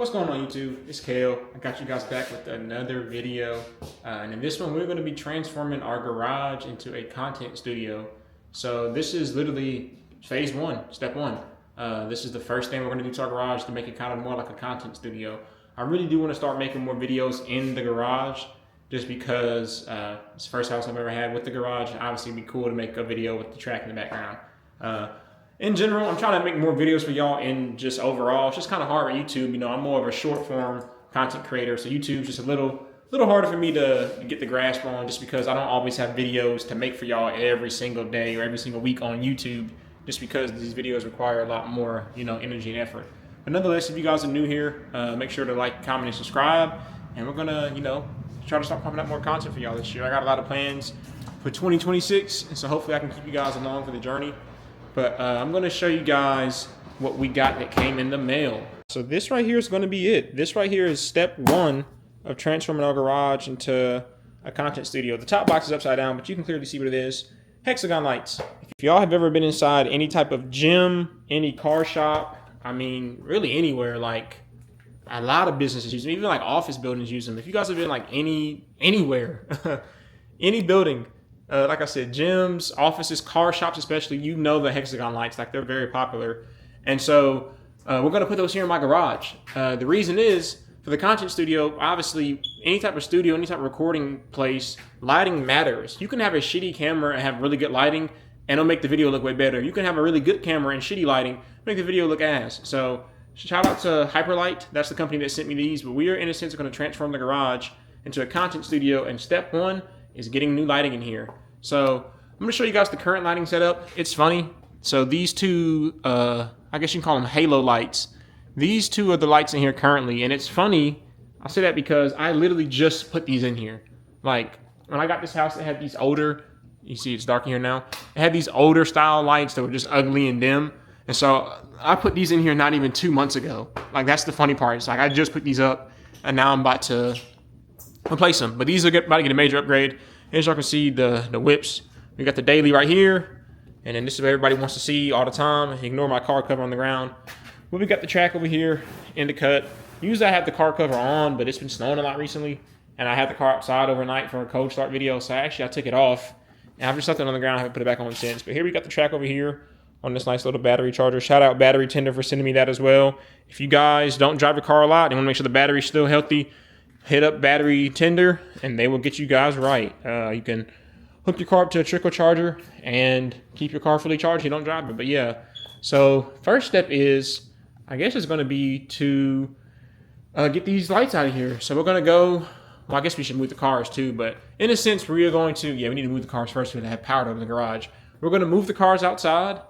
What's going on YouTube? It's Kale. I got you guys back with another video. And in this one, we're going to be transforming our garage into a content studio. So this is literally phase one, step one. This is the first thing we're going to do to our garage to make it kind of more like a content studio. I really do want to start making more videos in the garage just because it's the first house I've ever had with the garage. Obviously it'd be cool to make a video with the track in the background. In general, I'm trying to make more videos for y'all in just overall. It's just kind of hard with YouTube. You know, I'm more of a short form content creator. So YouTube's just a little harder for me to get the grasp on just because I don't always have videos to make for y'all every single day or every single week on YouTube just because these videos require a lot more, you know, energy and effort. But nonetheless, if you guys are new here, make sure to like, comment, and subscribe. And we're gonna, you know, try to start pumping out more content for y'all this year. I got a lot of plans for 2026, and so hopefully I can keep you guys along for the journey. But I'm going to show you guys what we got that came in the mail. So this right here is going to be it. This right here is step one of transforming our garage into a content studio. The top box is upside down, but you can clearly see what it is. Hexagon lights. If y'all have ever been inside any type of gym, any car shop, I mean, really anywhere, like a lot of businesses use them, even like office buildings use them. If you guys have been like anywhere, any building, like I said, gyms, offices, car shops especially, you know the Hexagon lights, like they're very popular. And so we're going to put those here in my garage. The reason is, for the content studio, obviously, any type of studio, any type of recording place, lighting matters. You can have a shitty camera and have really good lighting, and it'll make the video look way better. You can have a really good camera and shitty lighting, make the video look ass. So shout out to HyperLite. That's the company that sent me these. But we are, in a sense, going to transform the garage into a content studio. And step one is getting new lighting in here. So I'm going to show you guys the current lighting setup. It's funny. So these two, I guess you can call them halo lights. These two are the lights in here currently. And it's funny, I say that because I literally just put these in here. Like when I got this house, it had these older, you see it's dark in here now. It had these older style lights that were just ugly and dim. And so I put these in here not even 2 months ago. Like that's the funny part. It's like I just put these up and now I'm about to replace them. But these are about to get a major upgrade. As y'all can see, the whips. We got the daily right here. And then this is what everybody wants to see all the time. Ignore my car cover on the ground. But we got the track over here in the cut. Usually I have the car cover on, but it's been snowing a lot recently. And I had the car outside overnight for a cold start video. So I took it off. And I've just left it on the ground. I haven't put it back on since. But here we got the track over here on this nice little battery charger. Shout out Battery Tender for sending me that as well. If you guys don't drive your car a lot and want to make sure the battery's still healthy, hit up Battery Tender and they will get you guys right. You can hook your car up to a trickle charger and keep your car fully charged. You don't drive it. But yeah, so first step is, I guess it's going to be to get these lights out of here. So we're going to go, well, I guess we should move the cars too, but in a sense we are going to, we need to move the cars first. We're going to have power over the garage. We're going to move the cars outside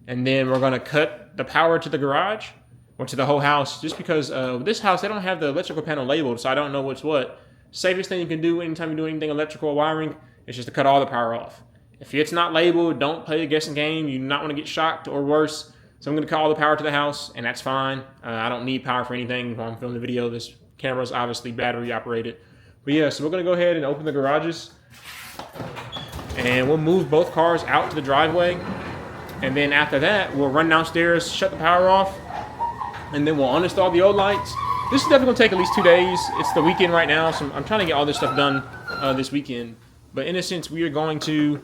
and then we're going to cut the power to the garage or to the whole house, just because this house, they don't have the electrical panel labeled, so I don't know what's what. Safest thing you can do anytime you do anything electrical or wiring is just to cut all the power off. If it's not labeled, don't play the guessing game. You do not want to get shocked or worse. So I'm going to cut all the power to the house, and that's fine. I don't need power for anything while I'm filming the video. This camera is obviously battery operated. But yeah, so we're going to go ahead and open the garages. And we'll move both cars out to the driveway. And then after that, we'll run downstairs, shut the power off. And then we'll uninstall the old lights. This is definitely going to take at least 2 days. It's the weekend right now, so I'm trying to get all this stuff done this weekend. But in a sense, we are going to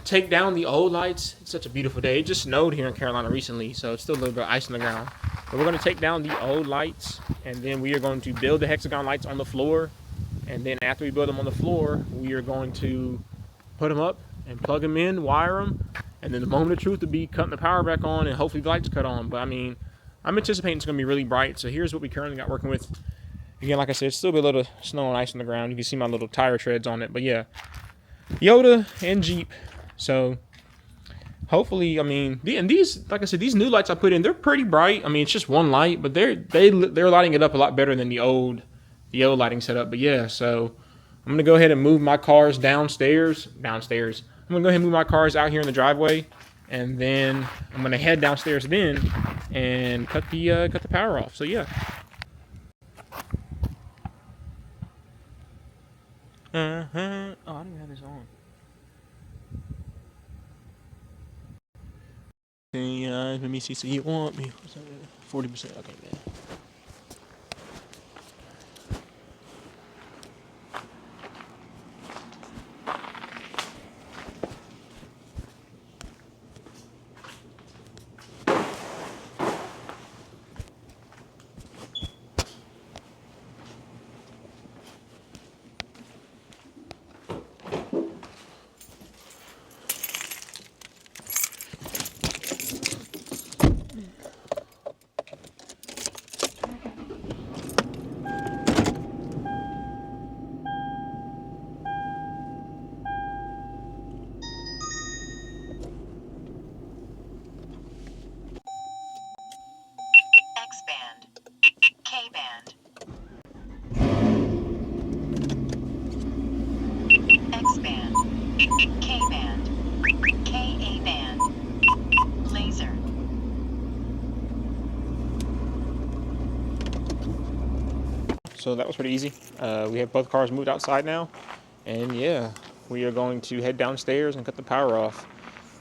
take down the old lights. It's such a beautiful day. It just snowed here in Carolina recently, so it's still a little bit of ice on the ground. But we're going to take down the old lights, and then we are going to build the Hexagon lights on the floor. And then after we build them on the floor, we are going to put them up and plug them in, wire them. And then the moment of truth would be cutting the power back on and hopefully the lights cut on. But I mean, I'm anticipating it's going to be really bright. So here's what we currently got working with. Again, like I said, it's still a little snow and ice on the ground. You can see my little tire treads on it. But yeah, Yoda and Jeep. So hopefully, I mean, and these, like I said, these new lights I put in, they're pretty bright. I mean, it's just one light, but they're lighting it up a lot better than the old lighting setup. But yeah, so I'm going to go ahead and move my cars downstairs. I'm going to go ahead and move my cars out here in the driveway, and then I'm going to head downstairs then and cut the power off. So yeah. Oh, I don't even have this on. Hey, let me see. So you want me 40%? Okay, man. so that was pretty easy. We have both cars moved outside now, and yeah, we are going to head downstairs and cut the power off.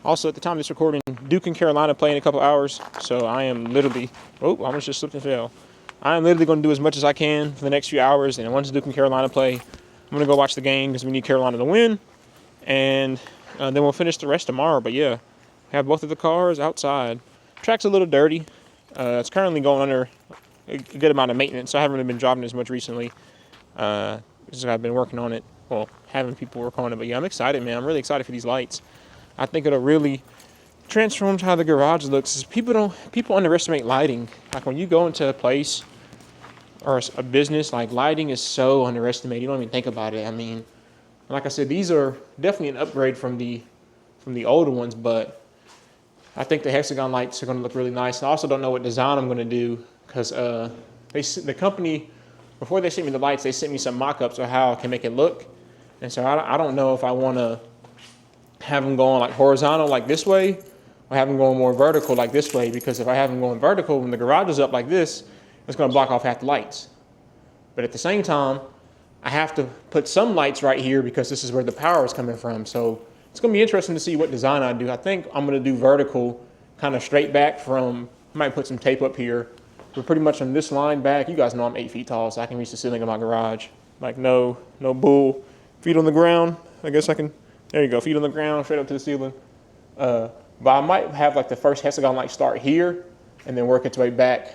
Also, at the time of this recording, Duke and Carolina play in a couple hours, so I am literally, oh, I almost just slipped and fell. I am literally going to do as much as I can for the next few hours, and once Duke and Carolina play, I'm going to go watch the game because we need Carolina to win, and then we'll finish the rest tomorrow. But yeah, have both of the cars outside. Track's a little dirty. It's currently going under a good amount of maintenance, so I haven't really been driving as much recently. Because I've been working on it, well, having people work on it. But yeah, I'm excited, man. I'm really excited for these lights. I think it'll really transform how the garage looks. People underestimate lighting. Like when you go into a place or a business, like lighting is so underestimated. You don't even think about it. I mean, like I said, these are definitely an upgrade from the older ones, but I think the Hexagon lights are going to look really nice. I also don't know what design I'm going to do because the company, before they sent me the lights, they sent me some mock-ups of how I can make it look. And so I don't know if I want to have them going like horizontal like this way or have them going more vertical like this way, because if I have them going vertical when the garage is up like this, it's going to block off half the lights. But at the same time, I have to put some lights right here because this is where the power is coming from. So it's going to be interesting to see what design I do. I think I'm going to do vertical, kind of straight back from, I might put some tape up here, but pretty much on this line back. You guys know I'm 8 feet tall, so I can reach the ceiling of my garage. Like no bull, feet on the ground. I guess I can, there you go, feet on the ground, straight up to the ceiling. But I might have like the first Hexagon light start here and then work its way back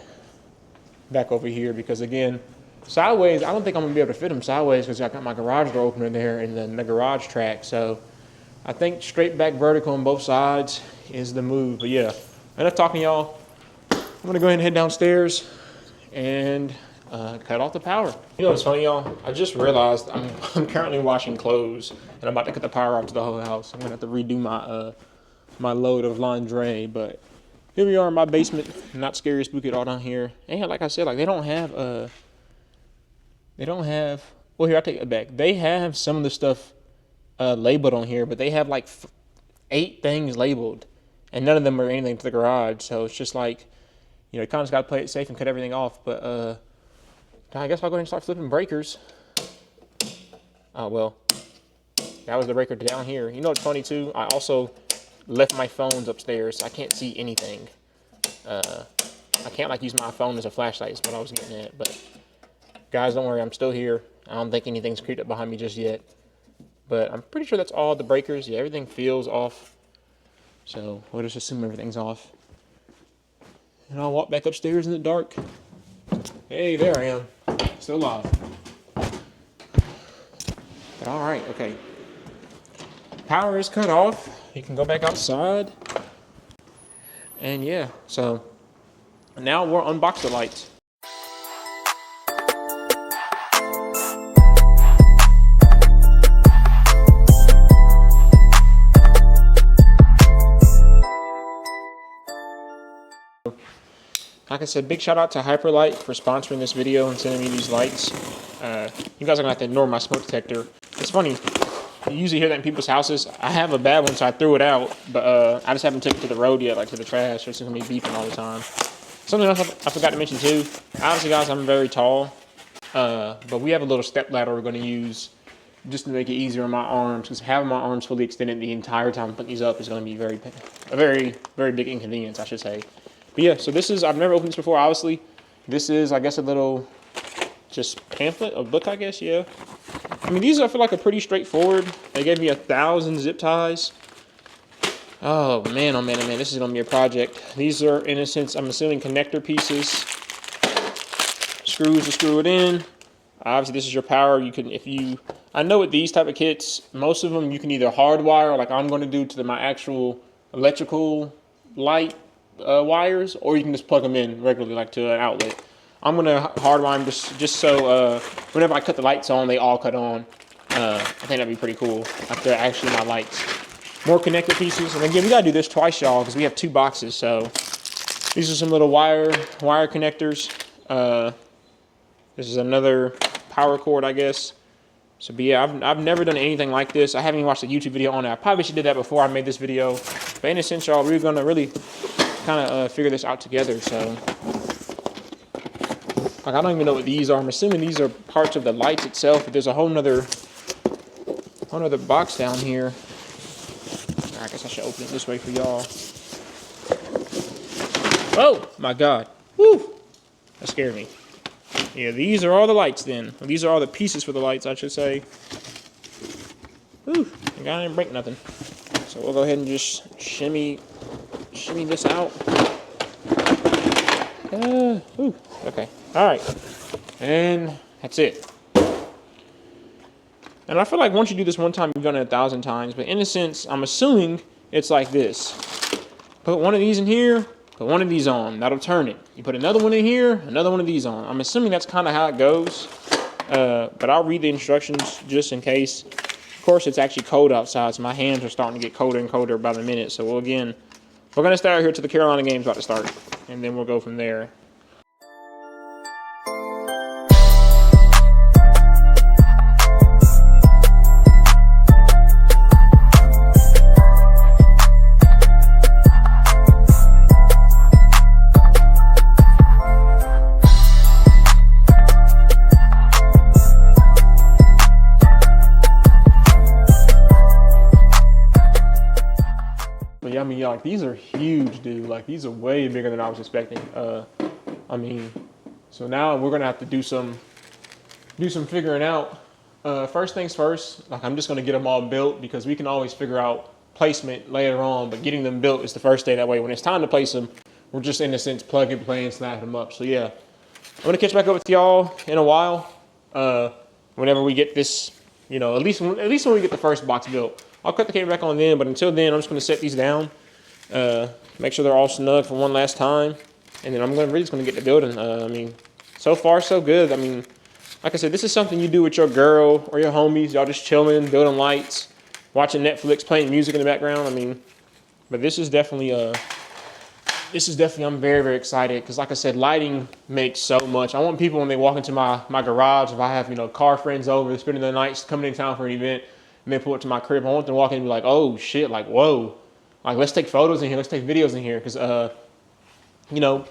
over here, because again, sideways, I don't think I'm gonna be able to fit them sideways because I got my garage door opener there and then the garage track. So I think straight back vertical on both sides is the move. But yeah, enough talking, y'all. I'm gonna go ahead and head downstairs and cut off the power. You know what's funny, y'all? I just realized I'm currently washing clothes and I'm about to cut the power off to the whole house. I'm gonna have to redo my my load of lingerie, but here we are in my basement. Not scary, spooky at all down here. And like I said, like they don't have well, here, I take it back. They have some of the stuff labeled on here, but they have like 8 things labeled and none of them are anything to the garage. So it's just like, you know, you kind of just got to play it safe and cut everything off. But I guess I'll go ahead and start flipping breakers. Oh, well, that was the breaker down here. You know what's funny too? I also left my phones upstairs, so I can't see anything. I can't like use my phone as a flashlight is what I was getting at. But guys, don't worry, I'm still here. I don't think anything's creeped up behind me just yet. But I'm pretty sure that's all the breakers. Yeah, everything feels off. So we'll just assume everything's off. And I'll walk back upstairs in the dark. Hey, there I am. Still alive. But all right, okay. Power is cut off. You can go back outside. And yeah, so now we'll unbox the lights. Like I said, big shout out to HyperLite for sponsoring this video and sending me these lights. You guys are gonna have to ignore my smoke detector. It's funny, you usually hear that in people's houses. I have a bad one, so I threw it out, but I just haven't taken it to the road yet, like to the trash. It's gonna be beeping all the time. Something else I forgot to mention too. Obviously, guys, I'm very tall, but we have a little step ladder we're gonna use just to make it easier on my arms, because having my arms fully extended the entire time putting these up is gonna be a very, very big inconvenience, I should say. But yeah, so this is, I've never opened this before, obviously. This is, I guess, a little, just pamphlet, a book, I guess, yeah. I mean, these I feel like are pretty straightforward. They gave me 1,000 zip ties. Oh, man, oh, man, oh, man, this is going to be a project. These are, in a sense, I'm assuming connector pieces. Screws to screw it in. Obviously, this is your power. You can, I know with these type of kits, most of them you can either hardwire, like I'm going to do to my actual electrical light wires, or you can just plug them in regularly, like to an outlet. I'm gonna hardwire them just so whenever I cut the lights on, they all cut on. I think that'd be pretty cool. Like they're actually my lights. More connector pieces, and again, we gotta do this twice, y'all, because we have 2 boxes. So these are some little wire connectors. This is another power cord, I guess. So, but yeah, I've never done anything like this. I haven't even watched a YouTube video on it. I probably should do that before I made this video. But in a sense, y'all, we're gonna really kind of figure this out together. So Like, I don't even know what these are. I'm assuming these are parts of the lights itself, but there's a whole nother box down here. I guess I should open it this way for y'all. Oh my God. Woo! That scared me. Yeah, these are all the lights then. Well, these are all the pieces for the lights, I should say. Whew, I didn't break nothing. So we'll go ahead and just shimmy this out. Okay, all right. And that's it. And I feel like once you do this one time, you've done it 1,000 times. But in a sense, I'm assuming it's like this. Put one of these in here, put one of these on. That'll turn it. You put another one in here, another one of these on. I'm assuming that's kind of how it goes. But I'll read the instructions just in case. Of course, it's actually cold outside, so my hands are starting to get colder and colder by the minute. So we're going to stay out here till the Carolina game's about to start. And then we'll go from there. I mean, yeah, like these are huge, dude. Like these are way bigger than I was expecting. I mean, so now we're gonna have to do some figuring out. First things first, like I'm just gonna get them all built because we can always figure out placement later on. But getting them built is the first day. That way, when it's time to place them, we're just in a sense plug and play and snap them up. So yeah, I'm gonna catch back up with y'all in a while. Whenever we get this, you know, at least when we get the first box built. I'll cut the camera back on then, but until then, I'm just going to set these down, make sure they're all snug for one last time, and then I'm really just going to get to building. I mean, so far, so good. I mean, like I said, this is something you do with your girl or your homies. Y'all just chilling, building lights, watching Netflix, playing music in the background. I mean, but this is definitely, I'm very, very excited because, like I said, lighting makes so much. I want people when they walk into my garage, if I have, you know, car friends over, spending the night, coming in town for an event, and they pull it to my crib, I want them to walk in and be like, oh shit, like, whoa. Like, let's take photos in here, let's take videos in here. Because, you know,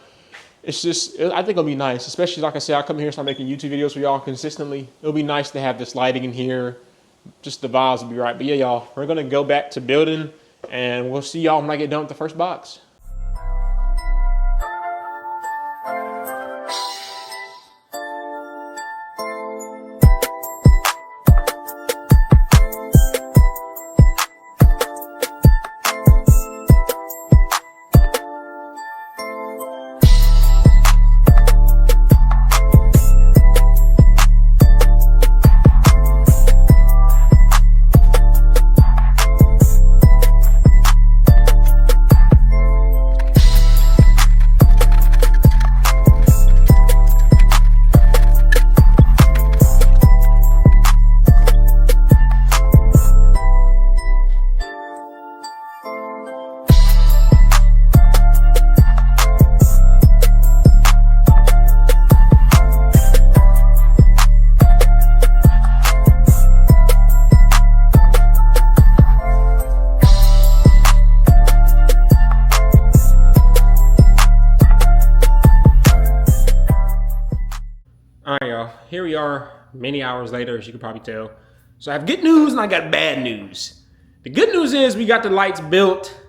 it's just, I think it'll be nice. Especially, like I said, I come here and start making YouTube videos for y'all consistently. It'll be nice to have this lighting in here. Just the vibes will be right. But yeah, y'all, we're going to go back to building. And we'll see y'all when I get done with the first box. Here we are many hours later, as you can probably tell. So I have good news and I got bad news. The good news is we got the lights built.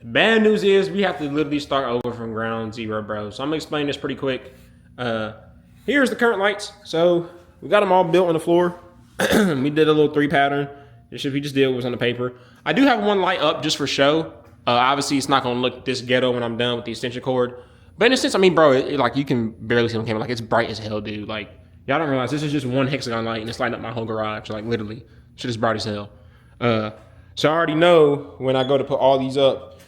The bad news is we have to literally start over from ground zero, bro. So I'm gonna explain this pretty quick. Here's the current lights. So we got them all built on the floor. We did a little 3 pattern. The shit we just did was on the paper. I do have one light up just for show. Obviously it's not gonna look this ghetto when I'm done with the extension cord. But in a sense, I mean, bro, like you can barely see on camera. Like it's bright as hell, dude. Like y'all don't realize this is just one Hexagon light and it's lighting up my whole garage. Like literally, shit is bright as hell. So I already know when I go to put all these up,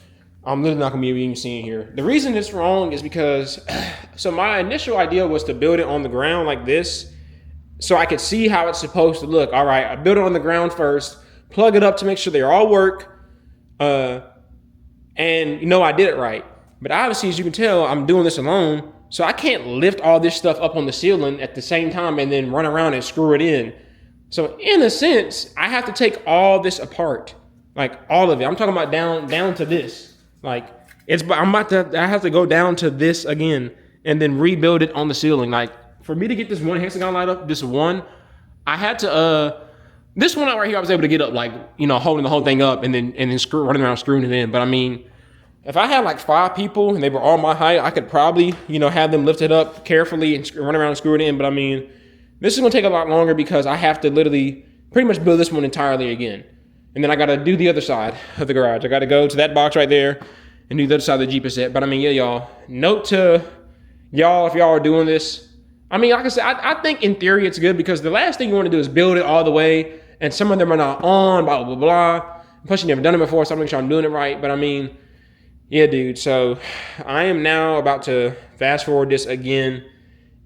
I'm literally not gonna be even seeing here. The reason it's wrong is because, so my initial idea was to build it on the ground like this, so I could see how it's supposed to look. All right, I built it on the ground first, plug it up to make sure they all work, and you know I did it right. But obviously, as you can tell, I'm doing this alone, so I can't lift all this stuff up on the ceiling at the same time and then run around and screw it in. So in a sense, I have to take all this apart, like all of it. I'm talking about down to this. Like I have to go down to this again and then rebuild it on the ceiling, like for me to get this one hexagon light up, this one, I had to, this one out right here, I was able to get up like, you know, holding the whole thing up and then running around screwing it in. But I mean, if I had like 5 people and they were all my height, I could probably, you know, have them lift it up carefully and run around and screw it in. But I mean, this is gonna take a lot longer because I have to literally pretty much build this one entirely again. And then I gotta do the other side of the garage. I gotta go to that box right there and do the other side of the Jeep set. But I mean, yeah, y'all, note to y'all, if y'all are doing this, I mean, like I said, I think in theory it's good because the last thing you wanna do is build it all the way and some of them are not on, blah, blah, blah. Plus you never done it before, so I'm making sure I'm doing it right. But I mean, yeah, dude, so I am now about to fast forward this again.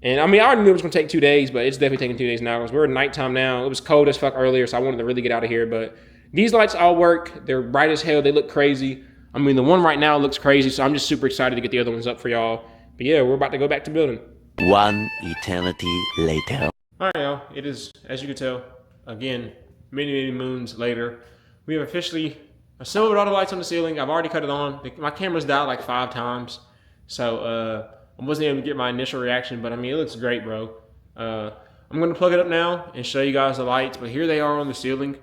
And I mean, I already knew it was gonna take 2 days, but it's definitely taking 2 days now because we're at nighttime now. It was cold as fuck earlier, so I wanted to really get out of here. But these lights all work. They're bright as hell. They look crazy. I mean, the one right now looks crazy, so I'm just super excited to get the other ones up for y'all. But yeah, we're about to go back to building. One eternity later. All right, y'all. It is, as you can tell, again, many, many moons later. We have officially assembled all the lights on the ceiling. I've already cut it on. My camera's died like 5 times, so I wasn't able to get my initial reaction, but I mean, it looks great, bro. I'm gonna plug it up now and show you guys the lights, but here they are on the ceiling.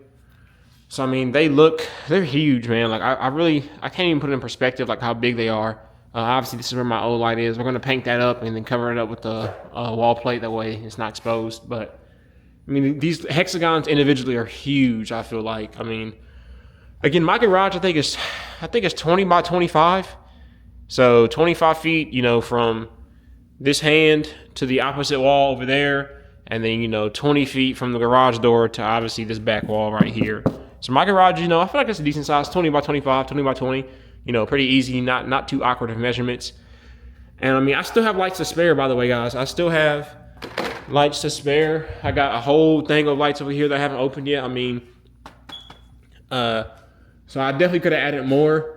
So I mean, they're huge, man. Like I can't even put it in perspective, like how big they are. Obviously this is where my old light is. We're gonna paint that up and then cover it up with the wall plate, that way it's not exposed. But I mean, these hexagons individually are huge, I feel like. I mean, again, my garage I think is 20 by 25. So 25 feet, you know, from this hand to the opposite wall over there, and then, you know, 20 feet from the garage door to obviously this back wall right here. So my garage, you know, I feel like it's a decent size, 20 by 25, 20 by 20, you know, pretty easy, not too awkward of measurements. And I mean, I still have lights to spare, by the way, guys. I still have lights to spare. I got a whole thing of lights over here that I haven't opened yet. I mean, so I definitely could have added more.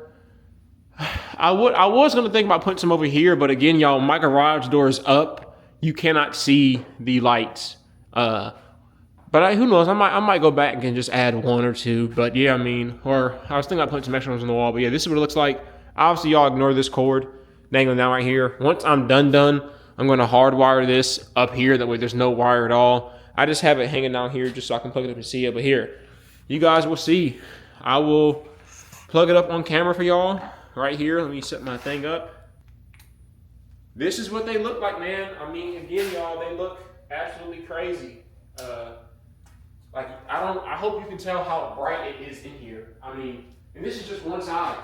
I was gonna think about putting some over here, but again, y'all, my garage door is up. You cannot see the lights. But who knows? I might go back and just add 1 or 2. But yeah, I mean, or I was thinking about putting some extra ones on the wall. But yeah, this is what it looks like. Obviously, y'all ignore this cord dangling down right here. Once I'm done, I'm gonna hardwire this up here. That way, there's no wire at all. I just have it hanging down here just so I can plug it up and see it. But here, you guys will see. I will plug it up on camera for y'all. Right here, let me set my thing up. This is what they look like, man. I mean, again, y'all, they look absolutely crazy. Like, I hope you can tell how bright it is in here. I mean, and this is just one side.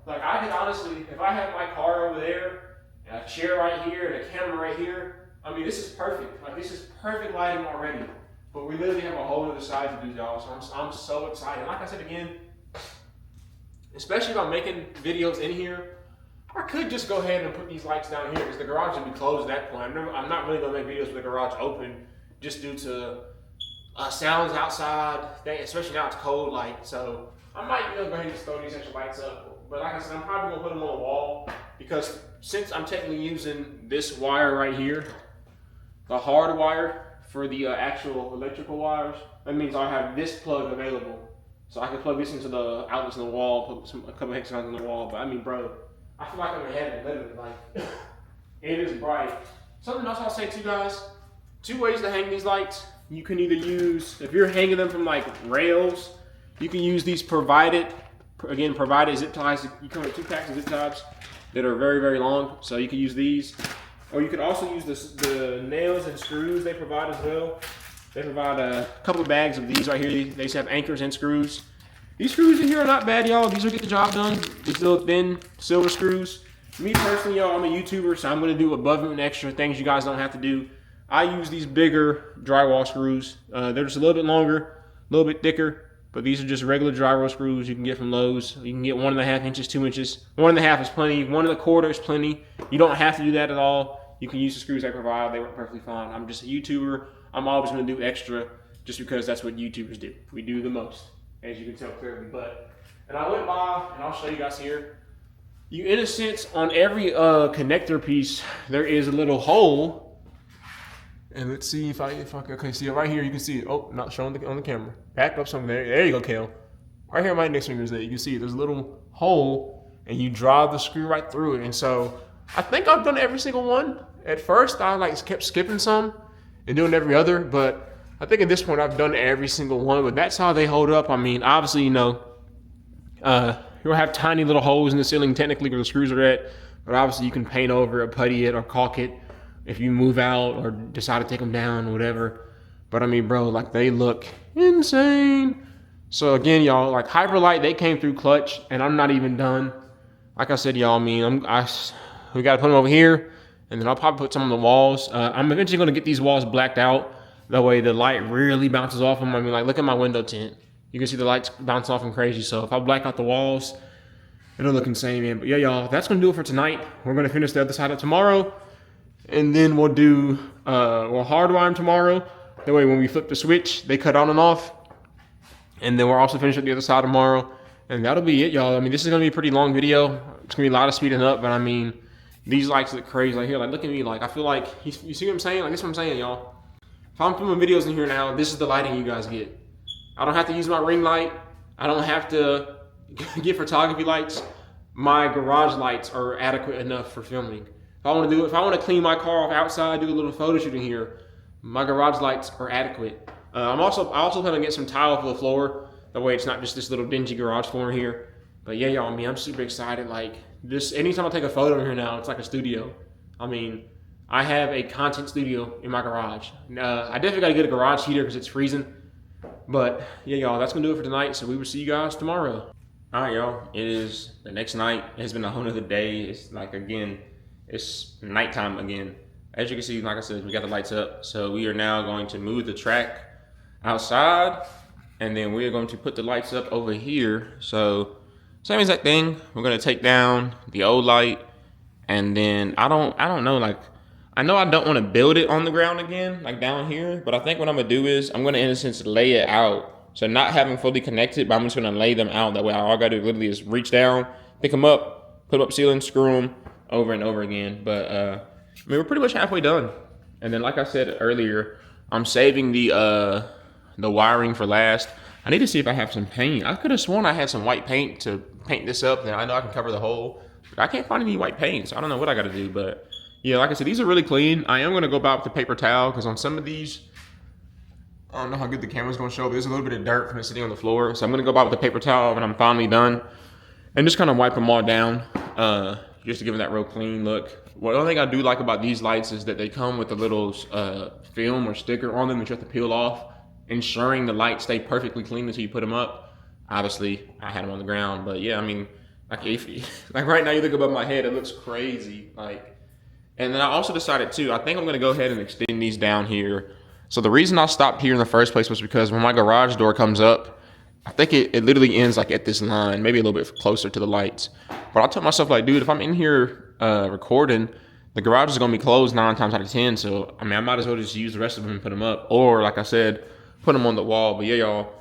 Like, I could honestly, if I had my car over there, and a chair right here, and a camera right here, I mean, this is perfect. Like, this is perfect lighting already. But we literally have a whole other side to do, y'all. So I'm so excited. Like I said again, especially if I'm making videos in here, I could just go ahead and put these lights down here because the garage would be closed at that point. I'm not really gonna make videos with the garage open just due to sounds outside, especially now it's cold. Like, so I might, you know, go ahead and just throw these extra lights up. But like I said, I'm probably gonna put them on the wall because since I'm technically using this wire right here, the hard wire for the actual electrical wires, that means I have this plug available. So I can plug this into the outlets in the wall, put a couple hexagons on the wall. But I mean, bro, I feel like I'm in heaven, literally. Like, it is bright. Something else I'll say to you guys, 2 ways to hang these lights. You can either use, if you're hanging them from like rails, you can use these provided zip ties. You come with 2 packs of zip ties that are very, very long. So you can use these. Or you can also use the nails and screws they provide as well. They provide a couple of bags of these right here. They just have anchors and screws. These screws in here are not bad, y'all. These will get the job done. These little thin silver screws. Me personally, y'all, I'm a YouTuber, so I'm gonna do above and extra things you guys don't have to do. I use these bigger drywall screws. They're just a little bit longer, a little bit thicker, but these are just regular drywall screws you can get from Lowe's. You can get 1.5 inches, 2 inches. 1.5 is plenty. 1.25 is plenty. You don't have to do that at all. You can use the screws I provide. They work perfectly fine. I'm just a YouTuber. I'm always going to do extra just because that's what YouTubers do. We do the most, as you can tell clearly. And I went by, and I'll show you guys here. You, in a sense, on every connector piece, there is a little hole. And let's see if I okay, see it right here. You can see it. Oh, not showing on the camera. Back up some there. There you go, Kale. Right here, my index finger is there. You can see it. There's a little hole, and you drive the screw right through it. And so I think I've done every single one. At first, I like kept skipping some and doing every other, but I think at this point I've done every single one. But that's how they hold up. I mean, obviously, you know, you'll have tiny little holes in the ceiling technically where the screws are at, but obviously you can paint over it or putty it or caulk it if you move out or decide to take them down or whatever. But I mean, bro, like they look insane. So again, y'all, like HyperLite, they came through clutch, and I'm not even done. Like I said, y'all, I mean, we got to put them over here, and then I'll probably put some on the walls. I'm eventually going to get these walls blacked out. That way the light really bounces off them. I mean, like, look at my window tint. You can see the lights bounce off them crazy. So if I black out the walls, it'll look insane, man. But yeah, y'all, that's going to do it for tonight. We're going to finish the other side up tomorrow, and then we'll do, we'll hardwire them tomorrow. That way when we flip the switch, they cut on and off. And then we're also finishing the other side tomorrow. And that'll be it, y'all. I mean, this is going to be a pretty long video. It's going to be a lot of speeding up, but I mean, these lights look crazy right here. Like, look at me. Like, I feel like, you see what I'm saying? Like, this is what I'm saying, y'all. If I'm filming videos in here now, this is the lighting you guys get. I don't have to use my ring light. I don't have to get photography lights. My garage lights are adequate enough for filming. If I want to clean my car off outside, do a little photo shoot in here, my garage lights are adequate. I also plan on getting some tile for the floor. That way it's not just this little dingy garage floor here. But yeah, y'all, I mean, I'm super excited. Like, this, anytime I take a photo in here now, it's like a studio. I mean, I have a content studio in my garage. I definitely got to get a garage heater because it's freezing. But yeah, y'all, that's going to do it for tonight. So we will see you guys tomorrow. All right, y'all, it is the next night. It's been a whole nother day. It's like, again, it's nighttime again. As you can see, like I said, we got the lights up. So we are now going to move the track outside, and then we're going to put the lights up over here. So same exact thing. We're going to take down the old light, and then I don't know, like, I know I don't want to build it on the ground again, like down here, but I think what I'm going to do is I'm going to, in a sense, lay it out. So not having fully connected, but I'm just going to lay them out. That way all I got to do literally is reach down, pick them up, put them up ceiling, screw them over and over again. But I mean, we're pretty much halfway done. And then, like I said earlier, I'm saving the wiring for last. I need to see if I have some paint. I could have sworn I had some white paint to paint this up. Then I know I can cover the hole. But I can't find any white paint, so I don't know what I got to do. But yeah, like I said, these are really clean. I am going to go back with the paper towel because on some of these, I don't know how good the camera's going to show, but there's a little bit of dirt from it sitting on the floor. So I'm going to go back with the paper towel when I'm finally done and just kind of wipe them all down just to give them that real clean look. One other thing I do like about these lights is that they come with a little film or sticker on them that you have to peel off, ensuring the lights stay perfectly clean until you put them up. Obviously, I had them on the ground, but yeah, I mean, like, like right now you look above my head, it looks crazy. Like, and then I also decided too, I think I'm gonna go ahead and extend these down here. So the reason I stopped here in the first place was because when my garage door comes up, I think it literally ends like at this line, maybe a little bit closer to the lights. But I told myself, like, dude, if I'm in here recording, the garage is gonna be closed 9 times out of 10. So I mean, I might as well just use the rest of them and put them up, or like I said, put them on the wall. But yeah, y'all,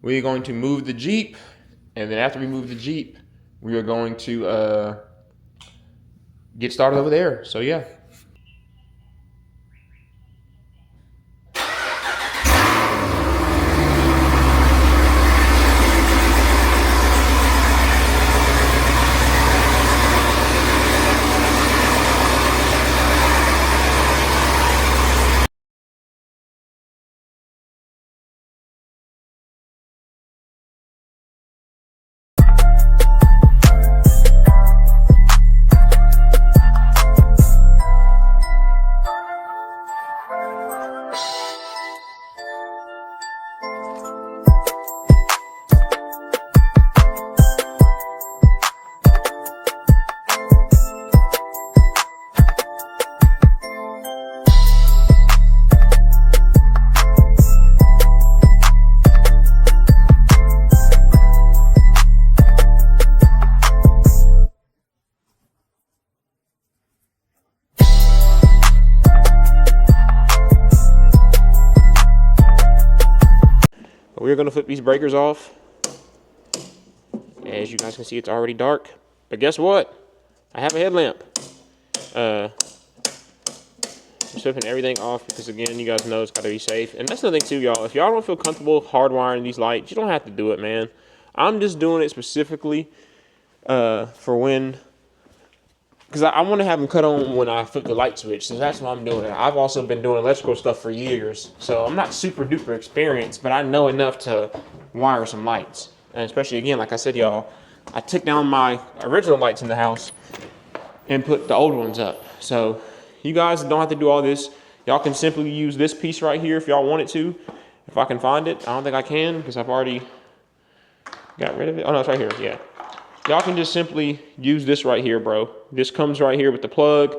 we're going to move the Jeep, and then after we move the Jeep, we are going to get started over there. So yeah. We're gonna flip these breakers off. As you guys can see, it's already dark. But guess what? I have a headlamp. I'm flipping everything off because, again, you guys know it's gotta be safe. And that's another thing too, y'all. If y'all don't feel comfortable hardwiring these lights, you don't have to do it, man. I'm just doing it specifically for when because I want to have them cut on when I flip the light switch. So that's what I'm doing. I've also been doing electrical stuff for years. So I'm not super duper experienced, but I know enough to wire some lights. And especially, again, like I said, y'all, I took down my original lights in the house and put the old ones up. So you guys don't have to do all this. Y'all can simply use this piece right here if y'all wanted to. If I can find it. I don't think I can because I've already got rid of it. Oh, no, it's right here. Yeah. Y'all can just simply use this right here, bro. This comes right here with the plug.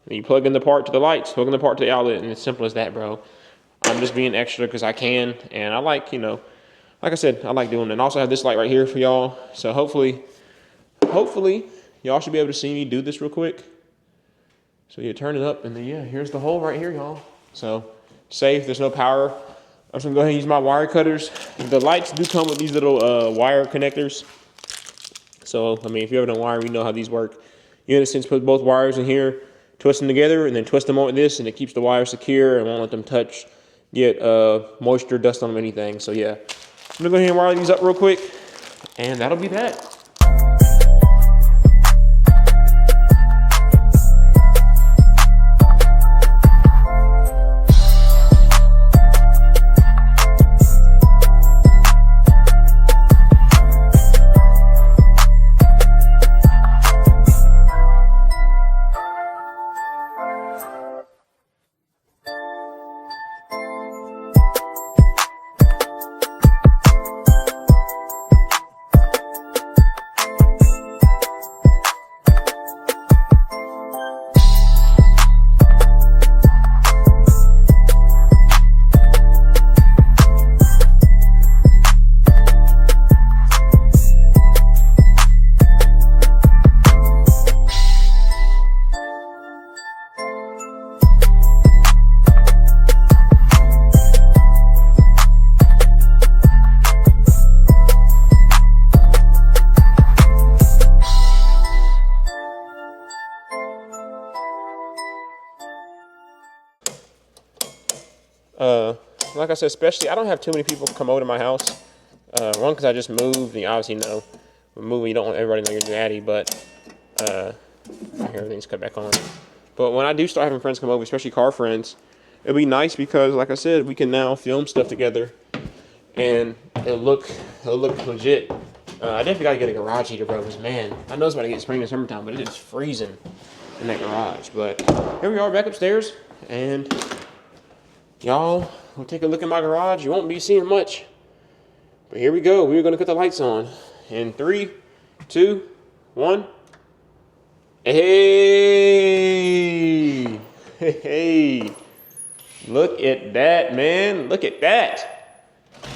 And you plug in the part to the lights, hook in the part to the outlet, and it's simple as that, bro. I'm just being extra because I can. And I like, you know, like I said, I like doing it. And I also have this light right here for y'all. So hopefully, y'all should be able to see me do this real quick. So you turn it up, and then, yeah, here's the hole right here, y'all. So safe, there's no power. I'm just gonna go ahead and use my wire cutters. The lights do come with these little wire connectors. So, I mean, if you ever done wiring, you know how these work. You, in a sense, put both wires in here, twist them together, and then twist them on with this, and it keeps the wires secure and won't let them touch, get moisture, dust on them, anything. So, yeah. I'm gonna go ahead and wire these up real quick, and that'll be that. Like I said, especially, I don't have too many people come over to my house. One, because I just moved, and you obviously know, when moving, you don't want everybody to know you're daddy, but I hear everything's cut back on. But when I do start having friends come over, especially car friends, it'll be nice because, like I said, we can now film stuff together, and it'll look legit. I definitely gotta get a garage heater, bro, because, man, I know it's about to get spring in the summertime, but it is freezing in that garage. But here we are back upstairs, and y'all, we'll take a look at my garage. You won't be seeing much. But here we go. We're going to put the lights on. In 3, 2, 1. Hey! Hey! Look at that, man. Look at that.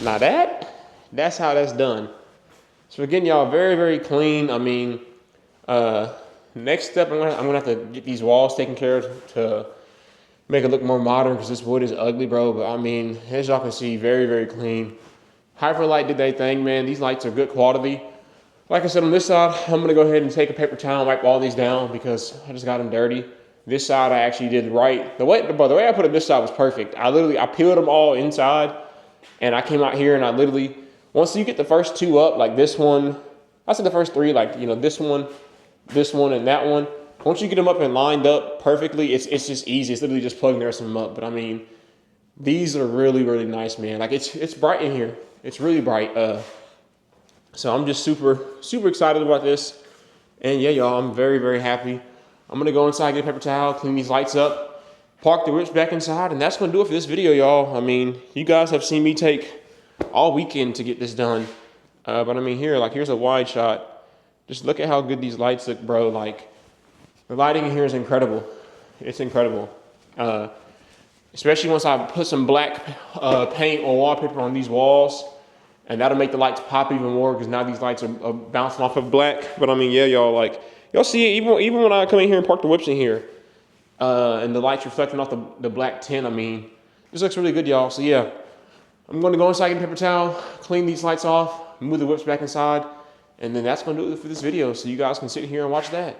Now that's how that's done. So again, y'all, very, very clean. I mean, next step, I'm gonna have to get these walls taken care of to make it look more modern because this wood is ugly, bro. But I mean, as y'all can see, very, very clean. HyperLite did their thing, man. These lights are good quality. Like I said, on this side, I'm gonna go ahead and take a paper towel and wipe all these down because I just got them dirty. This side I actually did right. The way I put it this side was perfect. I peeled them all inside, and I came out here and I literally, once you get the first two up, like this one, I said the first three, like, you know, this one, and that one. Once you get them up and lined up perfectly, it's just easy. It's literally just plugging the rest of them up. But I mean, these are really, really nice, man. Like it's bright in here. It's really bright. So I'm just super, super excited about this. And yeah, y'all, I'm very, very happy. I'm gonna go inside, get a paper towel, clean these lights up, park the whips back inside, and that's gonna do it for this video, y'all. I mean, you guys have seen me take all weekend to get this done. But I mean, here's a wide shot. Just look at how good these lights look, bro. Like, the lighting in here is incredible. It's incredible. Especially once I put some black paint or wallpaper on these walls. And that'll make the lights pop even more because now these lights are bouncing off of black. But I mean, yeah, y'all, like, y'all see it even when I come in here and park the whips in here. And the lights reflecting off the black tint. I mean, this looks really good, y'all. So yeah, I'm going to go inside, get a paper towel, clean these lights off, move the whips back inside. And then that's going to do it for this video. So you guys can sit here and watch that.